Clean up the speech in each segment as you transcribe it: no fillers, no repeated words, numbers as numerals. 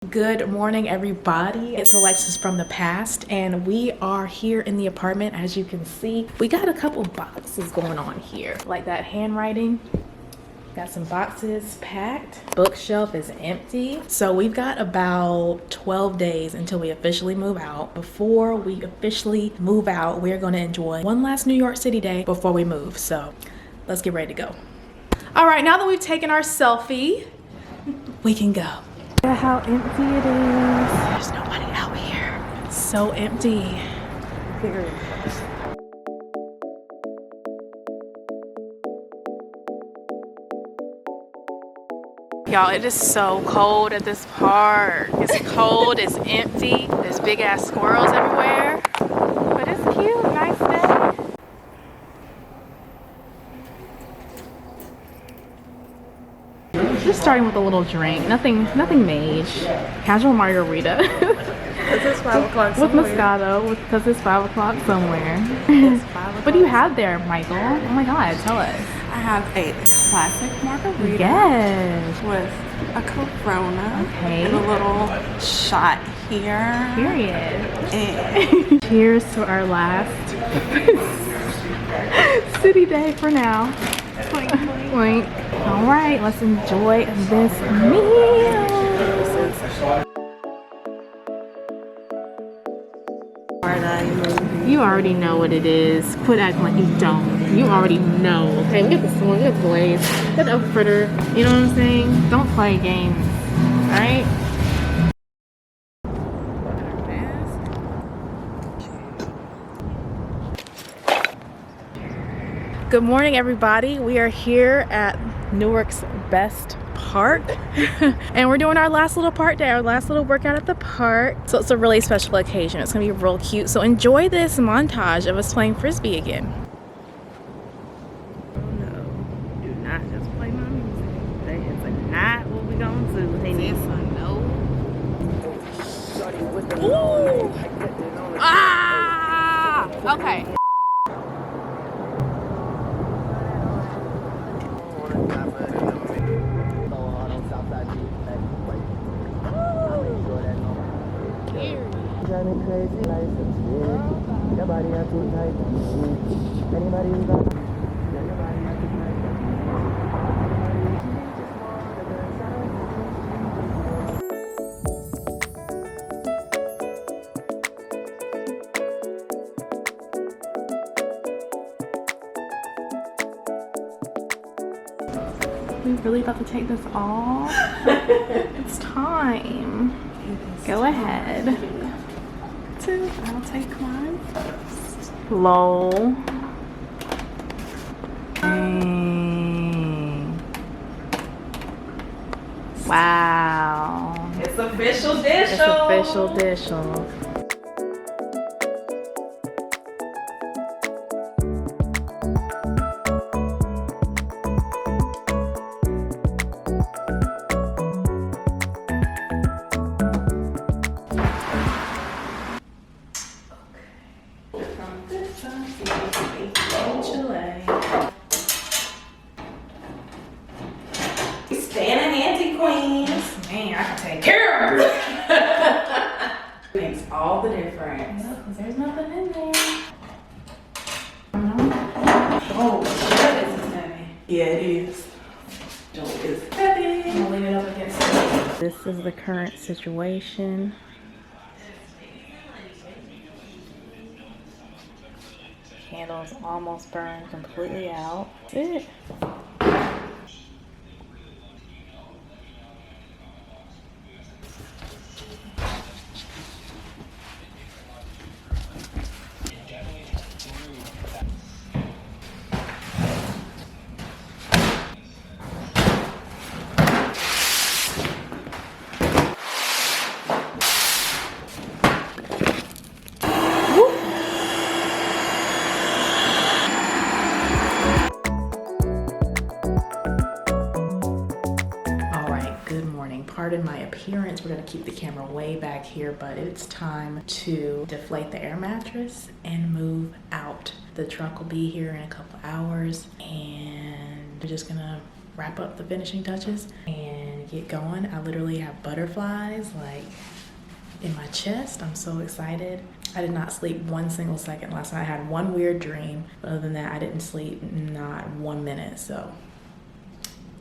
Good morning, everybody. It's Alexis from the past, and we are here in the apartment. As you can see, we got a couple boxes going on here, like that handwriting. Got some boxes packed. Bookshelf is empty. So we've got about 12 days until we officially move out. Before we officially move out, we're going to enjoy one last New York City day before we move. So let's get ready to go. All right, now that we've taken our selfie, we can go. Look at how empty it is. There's nobody out here. It's so empty. Period. Y'all, it is so cold at this park. It's cold, it's empty. There's big ass squirrels everywhere. But it's cute, nice day. Just starting with a little drink, nothing major. Casual margarita. Because it's 5 o'clock somewhere. With Moscato, because it's 5 o'clock somewhere. It's 5 o'clock. What do you have there, Michael? Oh my God, tell us. I have a classic margarita. Yes. With a Corona. Okay. And a little shot here. Period. And Cheers to our last city day for now. clink, clink. Wink. All right, let's enjoy this meal. You already know what it is. Quit acting like you don't. You already know. Okay, we got this one, we got the glaze, we got the oak fritter. You know what I'm saying? Don't play games. Alright? Good morning, everybody. We are here at Newark's best park and we're doing our last little park day, our last little workout at the park. So it's a really special occasion. It's gonna be real cute. So enjoy this montage of us playing Frisbee again. Oh no, do not just play my music. That is not what we're gonna do. No. Ooh. Ah! Okay. Crazy life your body are too tight. Anybody who's got your body are too tight. We really about to take this off? It's time. Go ahead. I'll take mine first. Lol. Dang. Wow. It's official dish. It's official dish-o. Standing auntie queens. Man, I can take care of her. Makes all the difference. Yeah, 'cause there's nothing in there. Oh, shit, this is heavy. Yeah, it is. Joe is heavy. I'm gonna leave it up against it. This is the current situation. Candle's almost burned completely out. That's it. Pardon my appearance. We're gonna keep the camera way back here, but it's time to deflate the air mattress and move out. The truck will be here in a couple hours and we're just gonna wrap up the finishing touches and get going. I literally have butterflies like in my chest. I'm so excited. I did not sleep 1 single second last night. I had one weird dream. But other than that, I didn't sleep not 1 minute. So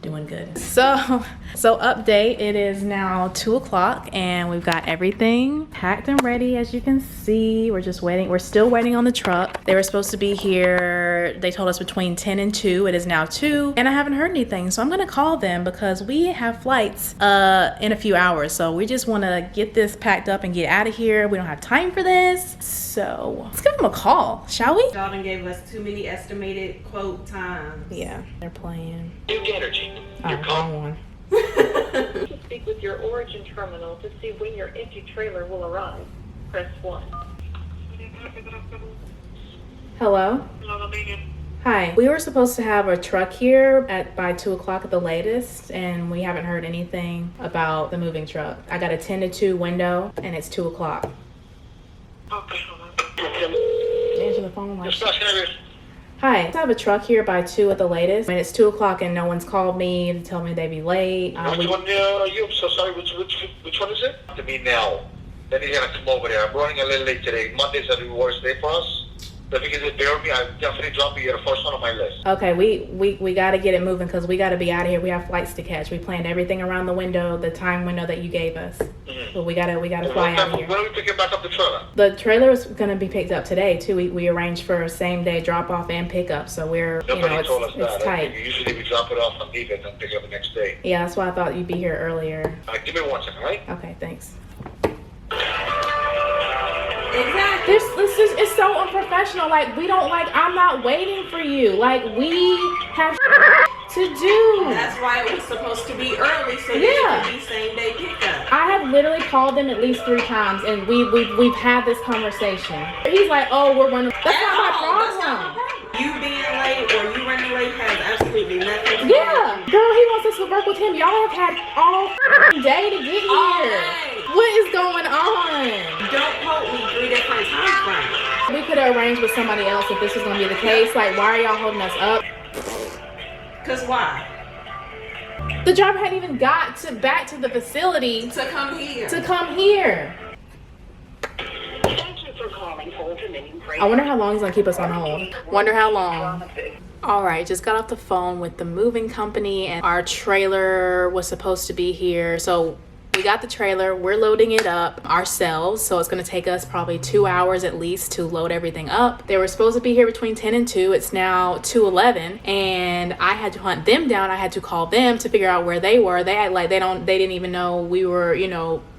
doing good. So update, it is now 2 o'clock and we've got everything packed and ready. As you can see, we're just waiting. We're still waiting on the truck. They were supposed to be here, they told us between 10 and 2. It is now 2 and I haven't heard anything, so I'm gonna call them because we have flights in a few hours. So we just want to get this packed up and get out of here. We don't have time for this, so let's give them a call, shall we? Y'all done gave us too many estimated quote times. Yeah, they're playing. Duke Energy. Oh, wrong one. To speak with your origin terminal to see when your empty trailer will arrive. Press 1. Hello? Hi. We were supposed to have a truck here by 2 o'clock at the latest, and we haven't heard anything about the moving truck. I got a 10 to 2 window, and it's 2 o'clock. Okay, hold on. Answer the phone like... Dispatch service. Hi. I have a truck here by 2 at the latest, and it's 2 o'clock, and no one's called me to tell me they'd be late. Which one are you? I'm so sorry. Which one is it? To me now. Then he's gonna come over there. I'm running a little late today. Monday's are the worst day for us. If you can just bear with me, I'll definitely drop you. You're the first one on my list. Okay, we got to get it moving because we got to be out of here. We have flights to catch. We planned everything around the window, the time window that you gave us. But we gotta fly out of here. When are we picking back up the trailer? The trailer is gonna be picked up today too. We arranged for same day drop off and pickup, so we're Nobody told us it's that. tight. Usually we drop it off and leave it and pick it up the next day. Yeah, that's why I thought you'd be here earlier. Give me 1 second, right? Okay, thanks. Exactly. This is it's so unprofessional. Like I'm not waiting for you. Like we have to do. That's why it was supposed to be early, so that it could be same day pickup. I have literally called them at least 3 times, and we've had this conversation. He's like, "Oh, we're running." That's not my problem. You being late or you running late has absolutely nothing to do Yeah, girl, he wants us to work with him. Y'all have had all day to get All here. day. What is going on? Don't quote me 3 different time frames. We could have arranged with somebody else if this was going to be the case. Like, why are y'all holding us up? Cause why? The driver hadn't even got back to the facility To come here. Thank you for calling Old Dominion Freight. I wonder how long he's going to keep us on hold. Wonder how long. All right, just got off the phone with the moving company, and our trailer was supposed to be here. So we got the trailer, we're loading it up ourselves, so it's gonna take us probably 2 hours at least to load everything up. They were supposed to be here between 10 and 2. It's now 2:11, and I had to hunt them down. I had to call them to figure out where they were. They act like they didn't even know we were,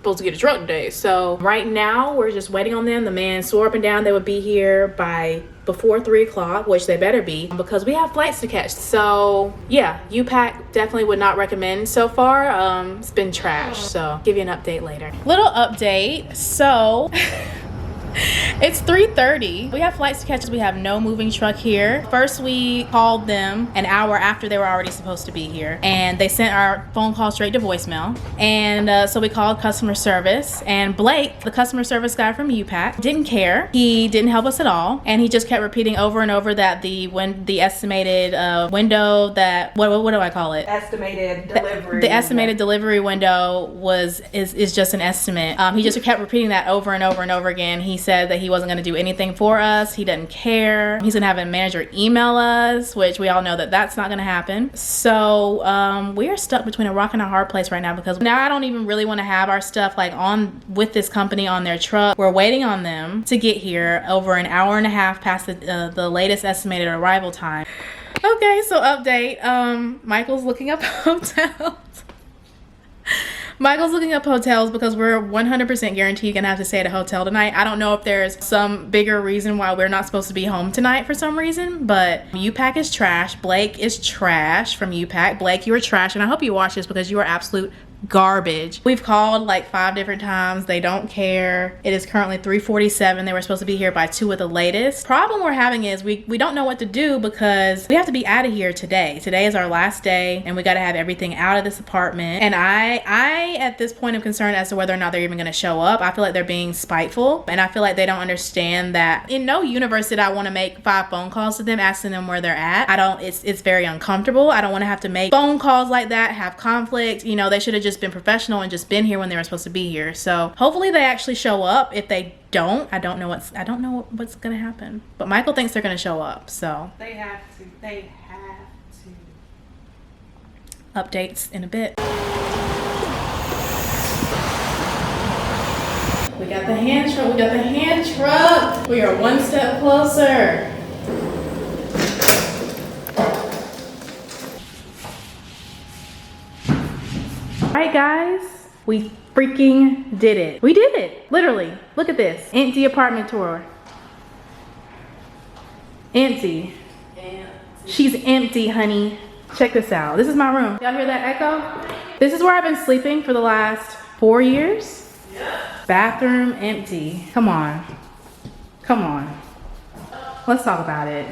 supposed to get a truck today. So right now we're just waiting on them. The man swore up and down they would be here before 3 o'clock, which they better be, because we have flights to catch. So yeah, UPAC definitely would not recommend so far. It's been trash, so give you an update later. Little update. So it's 3:30. We have flights to catch. We have no moving truck here. First, we called them an hour after they were already supposed to be here, and they sent our phone call straight to voicemail. And so we called customer service, and Blake, the customer service guy from UPAC, didn't care. He didn't help us at all, and he just kept repeating over and over that the estimated window that what do I call it? Estimated delivery. The estimated delivery window is just an estimate. He just kept repeating that over and over and over again. He said that he wasn't going to do anything for us. He doesn't care. He's going to have a manager email us, which we all know that that's not going to happen. So we are stuck between a rock and a hard place right now, because now I don't even really want to have our stuff like on with this company on their truck. We're waiting on them to get here over an hour and a half past the latest estimated arrival time. Okay, so update. Michael's looking up hotels. Michael's looking up hotels because we're 100% guaranteed gonna have to stay at a hotel tonight. I don't know if there's some bigger reason why we're not supposed to be home tonight for some reason, but UPAC is trash. Blake is trash from UPAC. Blake, you are trash, and I hope you watch this because you are absolute garbage. We've called like 5 different times. They don't care. It is currently 3:47. They were supposed to be here by 2 at the latest. Problem we're having is we don't know what to do because we have to be out of here today. Today is our last day and we got to have everything out of this apartment. And I at this point am concerned as to whether or not they're even going to show up. I feel like they're being spiteful and I feel like they don't understand that in no universe did I want to make 5 phone calls to them asking them where they're at. It's very uncomfortable. I don't want to have to make phone calls like that, have conflict. You know, they should have just been professional and just been here when they were supposed to be here. So hopefully they actually show up. If they don't, I don't know what's gonna happen. But Michael thinks they're gonna show up. So They have to. updates in a bit. We got the hand truck. We are one step closer. Alright guys, we freaking did it. We did it, literally. Look at this, empty apartment tour. Empty. She's empty, honey. Check this out, this is my room. Y'all hear that echo? This is where I've been sleeping for the last 4 years. Bathroom empty. Come on. Let's talk about it.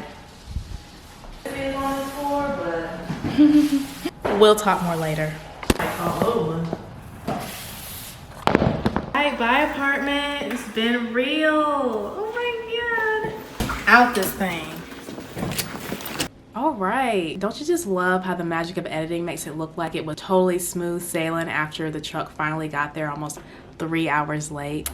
We'll talk more later. Alright, bye apartment. It's been real. Oh my god. Out this thing. Alright. Don't you just love how the magic of editing makes it look like it was totally smooth sailing after the truck finally got there almost 3 hours late?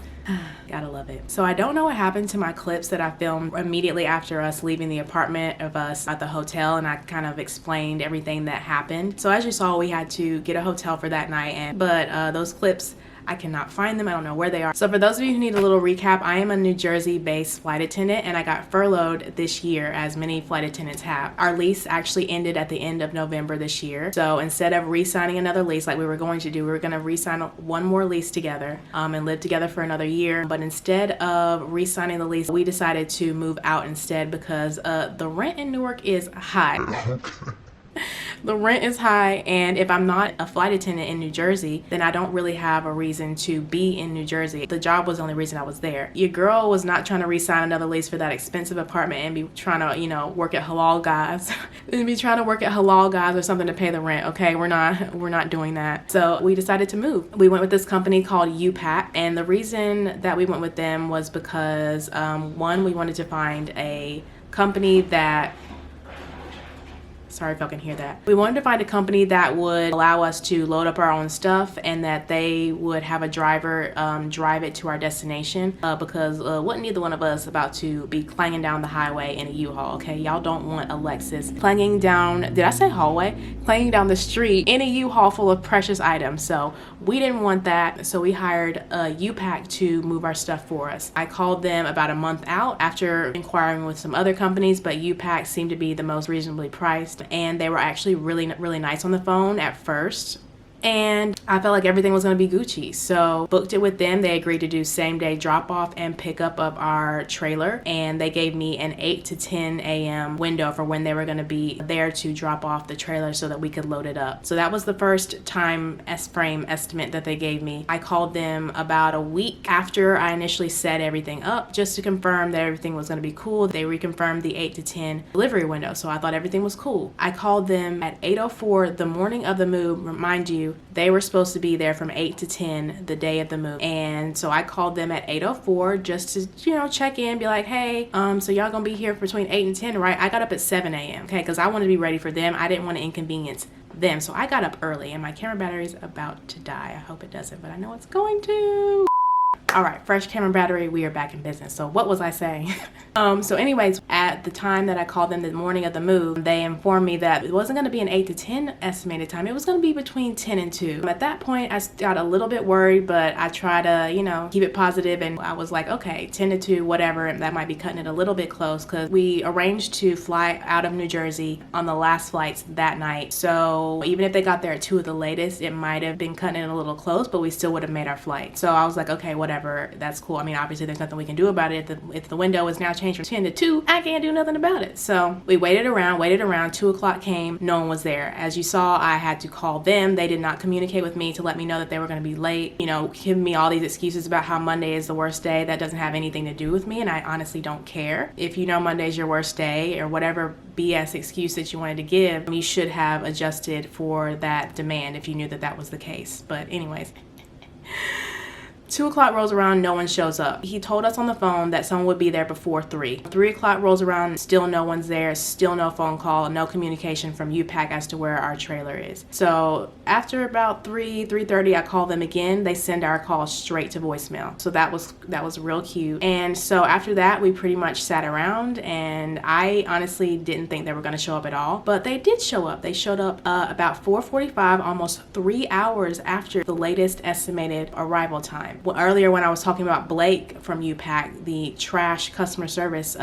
Gotta love it. So I don't know what happened to my clips that I filmed immediately after us leaving the apartment of us at the hotel, and I kind of explained everything that happened. So as you saw, we had to get a hotel for that night, but those clips, I cannot find them. I don't know where they are. So for those of you who need a little recap, I am a New Jersey based flight attendant and I got furloughed this year, as many flight attendants have. Our lease actually ended at the end of November this year. So instead of re-signing another lease like we were going to do, we were gonna re-sign one more lease together and live together for another year. But instead of re-signing the lease, we decided to move out instead because the rent in Newark is high. The rent is high, and if I'm not a flight attendant in New Jersey, then I don't really have a reason to be in New Jersey. The job was the only reason I was there. Your girl was not trying to re-sign another lease for that expensive apartment and be trying to, you know, work at Halal Guys. And be trying to work at Halal Guys or something to pay the rent. Okay, we're not doing that. So we decided to move. We went with this company called UPAC, and the reason that we went with them was because one, we wanted to find a company that, sorry if y'all can hear that. We wanted to find a company that would allow us to load up our own stuff and that they would have a driver drive it to our destination because wasn't neither one of us about to be clanging down the highway in a U-Haul, okay? Y'all don't want Alexis clanging down, did I say hallway? Clanging down the street in a U-Haul full of precious items. So we didn't want that, so we hired UPAC to move our stuff for us. I called them about a month out after inquiring with some other companies, but UPAC seemed to be the most reasonably priced, and they were actually really nice on the phone at first. And I felt like everything was gonna be Gucci. So booked it with them. They agreed to do same day drop off and pick up of our trailer. And they gave me an 8 to 10 a.m. window for when they were gonna be there to drop off the trailer so that we could load it up. So that was the first time frame estimate that they gave me. I called them about a week after I initially set everything up just to confirm that everything was gonna be cool. They reconfirmed the 8 to 10 delivery window. So I thought everything was cool. I called them at 8:04 the morning of the move. Remind you, they were supposed to be there from 8 to 10 the day of the move. And so I called them at 8:04 just to, you know, check in, be like, hey, so y'all gonna be here between 8 and 10, right? I got up at 7 a.m., okay? Because I wanted to be ready for them. I didn't want to inconvenience them. So I got up early and my camera battery's about to die. I hope it doesn't, but I know it's going to. All right, fresh camera battery, we are back in business. So what was I saying? So anyways, at the time that I called them the morning of the move, they informed me that it wasn't gonna be an 8 to 10 estimated time. It was gonna be between 10 and 2. At that point, I got a little bit worried, but I try to, you know, keep it positive, and I was like, okay, 10 to 2, whatever. That might be cutting it a little bit close because we arranged to fly out of New Jersey on the last flights that night. So even if they got there at 2 at the latest, it might have been cutting it a little close, but we still would have made our flight. So I was like, okay, whatever. whatever, that's cool. I mean, obviously there's nothing we can do about it. If the window is now changed from 10 to 2, I can't do nothing about it. So we waited around, 2 o'clock came, no one was there. As you saw, I had to call them. They did not communicate with me to let me know that they were going to be late, you know, giving me all these excuses about how Monday is the worst day. That doesn't have anything to do with me, and I honestly don't care. If you know Monday's your worst day or whatever BS excuse that you wanted to give, you should have adjusted for that demand if you knew that that was the case. But anyways, 2 o'clock rolls around, no one shows up. He told us on the phone that someone would be there before 3. 3 o'clock rolls around, still no one's there, still no phone call, no communication from UPAC as to where our trailer is. So after about 3:30, I call them again. They send our call straight to voicemail. So that was real cute. And so after that, we pretty much sat around, and I honestly didn't think they were going to show up at all, but they did show up. They showed up about 4:45, almost 3 hours after the latest estimated arrival time. Well, earlier when I was talking about Blake from UPAC, the trash customer service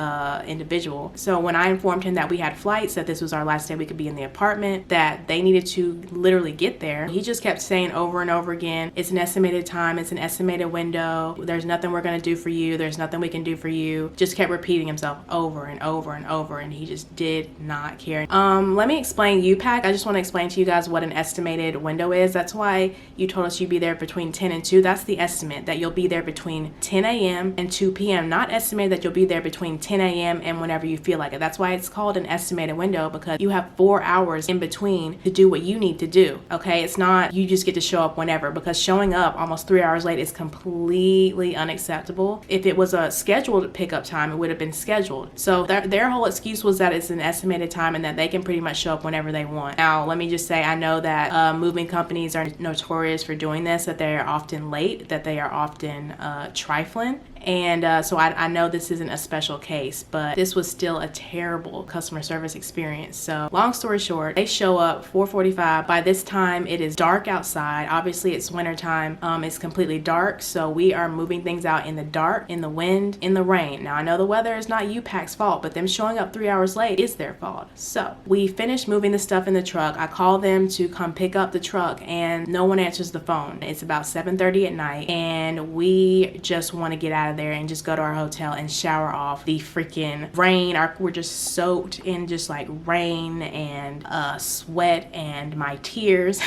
individual. So when I informed him that we had flights, that this was our last day we could be in the apartment, that they needed to literally get there, he just kept saying over and over again, it's an estimated time, it's an estimated window, there's nothing we're going to do for you, there's nothing we can do for you. Just kept repeating himself over and over and over, and he just did not care. Let me explain UPAC. I just want to explain to you guys what an estimated window is. That's why you told us you'd be there between 10 and 2. That's the estimate, that you'll be there between 10 a.m. and 2 p.m. Not estimated that you'll be there between 10 a.m. and whenever you feel like it. That's why it's called an estimated window, because you have 4 hours in between to do what you need to do. Okay, it's not you just get to show up whenever, because showing up almost 3 hours late is completely unacceptable. If it was a scheduled pickup time, it would have been scheduled. So their whole excuse was that it's an estimated time and that they can pretty much show up whenever they want. Now, let me just say, I know that moving companies are notorious for doing this, that they are often late, that they are often trifling. And so I know this isn't a special case, but this was still a terrible customer service experience. So long story short, they show up 4:45. By this time, it is dark outside. Obviously, it's winter time. It's completely dark. So we are moving things out in the dark, in the wind, in the rain. Now, I know the weather is not UPAC's fault, but them showing up 3 hours late is their fault. So we finished moving the stuff in the truck. I called them to come pick up the truck, and no one answers the phone. It's about 7:30 at night, and we just want to get out of there and just go to our hotel and shower off the freaking rain. We're just soaked in just like rain and sweat and my tears.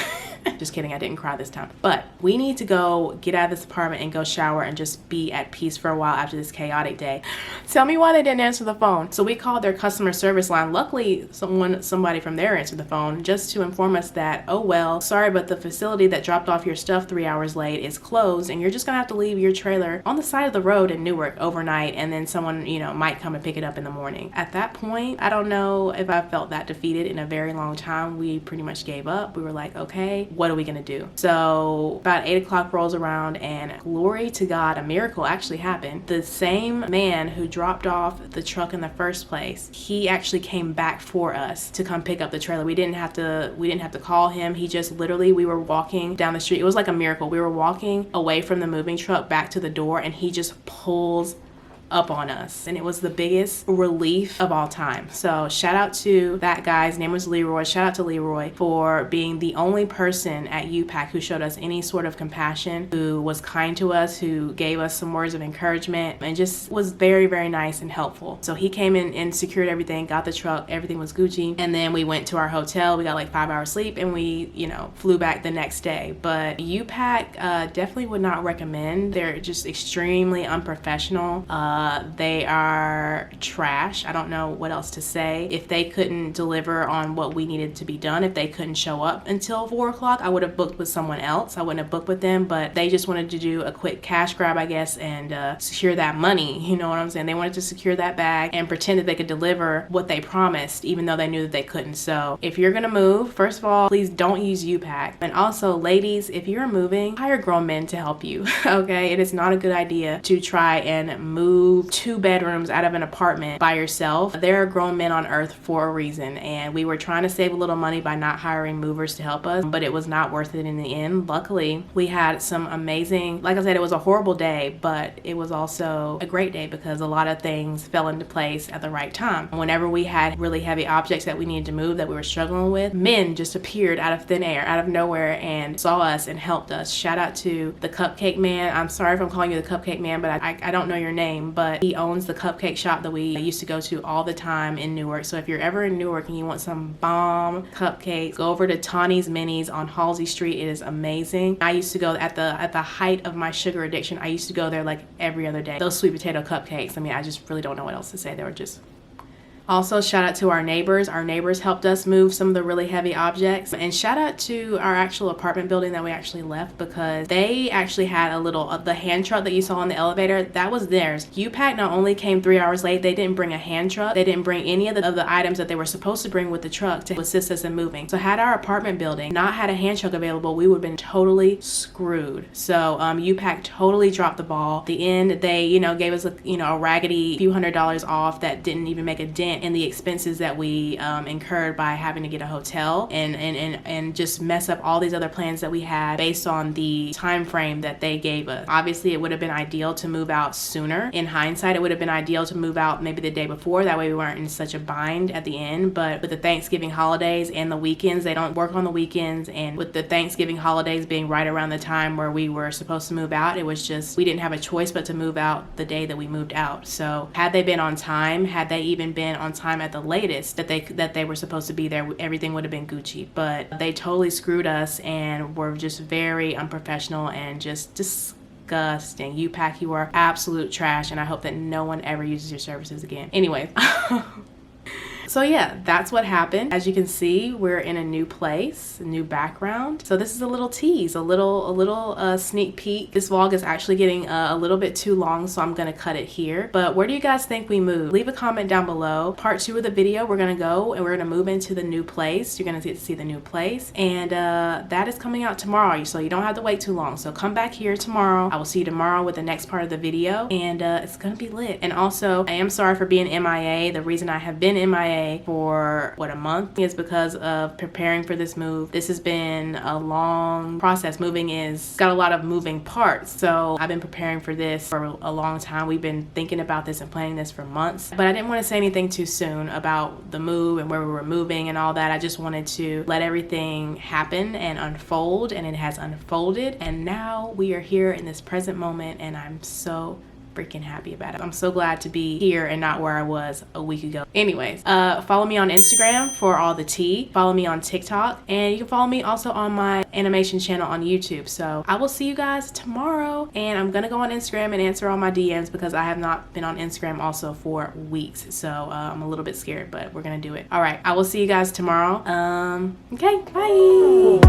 Just kidding, I didn't cry this time. But we need to go get out of this apartment and go shower and just be at peace for a while after this chaotic day. Tell me why they didn't answer the phone. So we called their customer service line. Luckily, somebody from there answered the phone just to inform us that, oh well, sorry, but the facility that dropped off your stuff 3 hours late is closed, and you're just gonna have to leave your trailer on the side of the road in Newark overnight, and then someone, you know, might come and pick it up in the morning. At that point, I don't know if I felt that defeated in a very long time. We pretty much gave up. We were like, okay, what are we gonna do? So about 8 o'clock rolls around, and glory to God, a miracle actually happened. The same man who dropped off the truck in the first place, he actually came back for us to come pick up the trailer. We didn't have to call him. He just literally, we were walking down the street. It was like a miracle. We were walking away from the moving truck back to the door, and he just pulls up on us, and it was the biggest relief of all time. So shout out to that guy. His name was Leroy. Shout out to Leroy for being the only person at UPAC who showed us any sort of compassion, who was kind to us, who gave us some words of encouragement, and just was very, very nice and helpful. So he came in and secured everything, got the truck, everything was Gucci, and then we went to our hotel. We got like 5 hours sleep, and we, you know, flew back the next day. But UPAC definitely would not recommend. They're just extremely unprofessional. They are trash. I don't know what else to say. If they couldn't deliver on what we needed to be done, if they couldn't show up until 4 o'clock, I would have booked with someone else. I wouldn't have booked with them, but they just wanted to do a quick cash grab, I guess, and secure that money. You know what I'm saying? They wanted to secure that bag and pretend that they could deliver what they promised, even though they knew that they couldn't. So if you're gonna move, first of all, please don't use UPAC. And also, ladies, if you're moving, hire grown men to help you. Okay? It is not a good idea to try and move move 2 bedrooms out of an apartment by yourself. There are grown men on earth for a reason, and we were trying to save a little money by not hiring movers to help us, but it was not worth it in the end. Luckily, we had some amazing, like I said, it was a horrible day, but it was also a great day because a lot of things fell into place at the right time. Whenever we had really heavy objects that we needed to move that we were struggling with, men just appeared out of thin air, out of nowhere, and saw us and helped us. Shout out to the Cupcake Man. I'm sorry if I'm calling you the Cupcake Man, but I don't know your name, but he owns the cupcake shop that we used to go to all the time in Newark. So if you're ever in Newark and you want some bomb cupcakes, go over to Tawny's Minis on Halsey Street. It is amazing. I used to go at the height of my sugar addiction. I used to go there like every other day. Those sweet potato cupcakes, I mean, I just really don't know what else to say. They were just... Also, shout out to our neighbors. Our neighbors helped us move some of the really heavy objects. And shout out to our actual apartment building that we actually left, because they actually had a little, the hand truck that you saw in the elevator, that was theirs. UPAC not only came 3 hours late, they didn't bring a hand truck. They didn't bring any of the items that they were supposed to bring with the truck to assist us in moving. So had our apartment building not had a hand truck available, we would have been totally screwed. So UPAC totally dropped the ball. At the end, they, you know, gave us a raggedy few $100s off that didn't even make a dent in the expenses that we incurred by having to get a hotel and just mess up all these other plans that we had based on the time frame that they gave us. Obviously, it would have been ideal to move out sooner. In hindsight, it would have been ideal to move out maybe the day before. That way we weren't in such a bind at the end. But with the Thanksgiving holidays and the weekends, they don't work on the weekends. And with the Thanksgiving holidays being right around the time where we were supposed to move out, it was just, we didn't have a choice but to move out the day that we moved out. So had they been on time, had they even been on time at the latest that they were supposed to be there, everything would have been Gucci. But they totally screwed us and were just very unprofessional and just disgusting. UPAC, you are absolute trash, and I hope that no one ever uses your services again. Anyways. So yeah, that's what happened. As you can see, we're in a new place, a new background. So this is a little tease, a little sneak peek. This vlog is actually getting a little bit too long, so I'm gonna cut it here. But where do you guys think we moved? Leave a comment down below. Part 2 of the video, we're gonna go and we're gonna move into the new place. You're gonna get to see the new place, and that is coming out tomorrow, so you don't have to wait too long. So come back here tomorrow. I will see you tomorrow with the next part of the video, and it's gonna be lit. And also, I am sorry for being MIA. The reason I have been MIA for a month is because of preparing for this move. This has been a long process. Moving is got a lot of moving parts, so I've been preparing for this for a long time. We've been thinking about this and planning this for months, but I didn't want to say anything too soon about the move and where we were moving and all that. I just wanted to let everything happen and unfold, and it has unfolded, and now we are here in this present moment, and I'm so freaking happy about it. I'm so glad to be here and not where I was a week ago. Anyways, follow me on Instagram for all the tea. Follow me on TikTok, and you can follow me also on my animation channel on YouTube. So I will see you guys tomorrow, and I'm gonna go on Instagram and answer all my DMs because I have not been on Instagram also for weeks. So I'm a little bit scared, but we're gonna do it. All right, I will see you guys tomorrow. Okay, bye.